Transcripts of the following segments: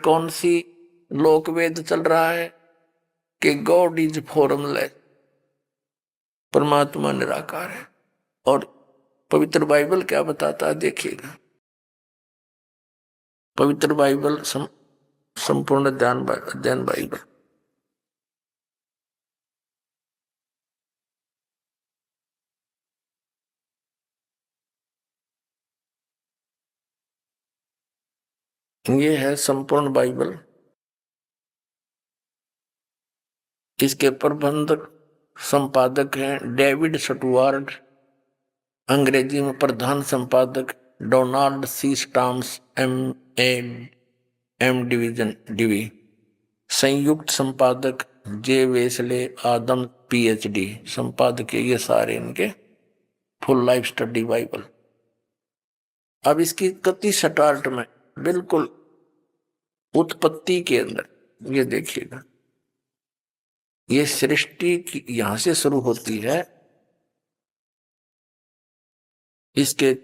कौन सी लोकवेद चल रहा है कि गॉड इज फॉर्मलेस, परमात्मा निराकार है। और पवित्र बाइबल क्या बताता है देखिएगा। पवित्र बाइबल संपूर्ण अध्ययन बाइबल, ये है संपूर्ण बाइबल। इसके प्रबंधक संपादक हैं डेविड स्टुअर्ट, अंग्रेजी में प्रधान संपादक Donald C Stamps M division DV, संयुक्त संपादक जे वेस्ले आदम पीएचडी, संपादक ये सारे इनके फुल लाइफ स्टडी बाइबल। अब इसकी कति स्टार्ट में बिल्कुल उत्पत्ति के अंदर ये देखिएगा, ये सृष्टि की यहां से शुरू होती है। इसके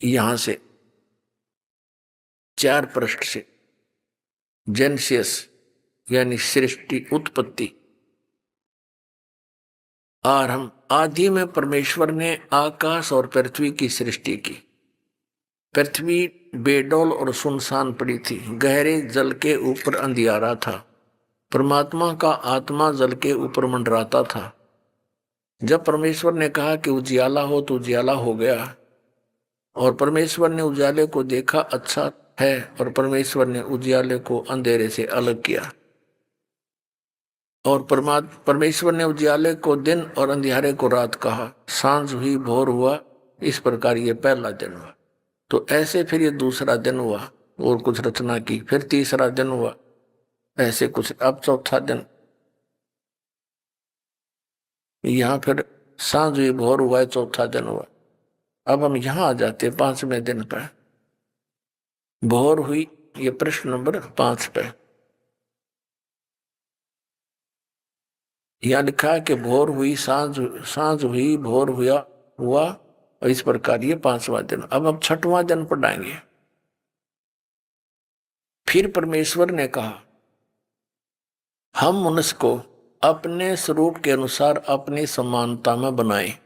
यहां से 4 पृष्ठ से जेनेसिस यानी सृष्टि उत्पत्ति आरंभ। आदि में परमेश्वर ने आकाश और पृथ्वी की सृष्टि की। पृथ्वी बेडौल और सुनसान पड़ी थी, गहरे जल के ऊपर अंधियारा था। परमात्मा का आत्मा जल के ऊपर मंडराता था। जब परमेश्वर ने कहा कि उजियाला हो तो उजियाला हो गया, और परमेश्वर ने उजाले को देखा अच्छा है, और परमेश्वर ने उजियाले को अंधेरे से अलग किया। और परमेश्वर ने उजियाले को दिन और अंधियारे को रात कहा। सांझ हुई भोर हुआ, इस प्रकार ये पहला दिन हुआ। तो ऐसे फिर ये दूसरा दिन हुआ और कुछ रचना की, फिर तीसरा दिन हुआ, ऐसे कुछ, अब चौथा दिन। यहाँ फिर सांझ हुई भोर हुआ, चौथा दिन हुआ। अब हम यहां आ जाते 5वें दिन पर। भोर हुई, ये प्रश्न नंबर 5 पे यह लिखा है कि भोर हुई, सांझ हुई, भोर हुआ, और इस प्रकार ये 5वां दिन। अब हम 6वां दिन पढ़ाएंगे। फिर परमेश्वर ने कहा, हम मनुष्य को अपने स्वरूप के अनुसार अपनी समानता में बनाए।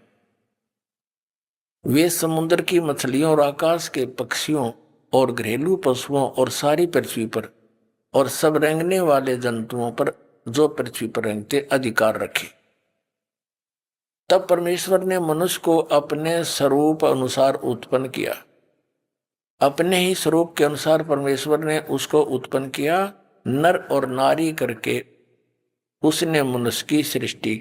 वे समुद्र की मछलियों और आकाश के पक्षियों और घरेलू पशुओं और सारी पृथ्वी पर और सब रेंगने वाले जंतुओं पर जो पृथ्वी पर रेंगते अधिकार रखे। तब परमेश्वर ने मनुष्य को अपने स्वरूप अनुसार उत्पन्न किया। अपने ही स्वरूप के अनुसार परमेश्वर ने उसको उत्पन्न किया, नर और नारी करके उसने मनुष्य की सृष्टि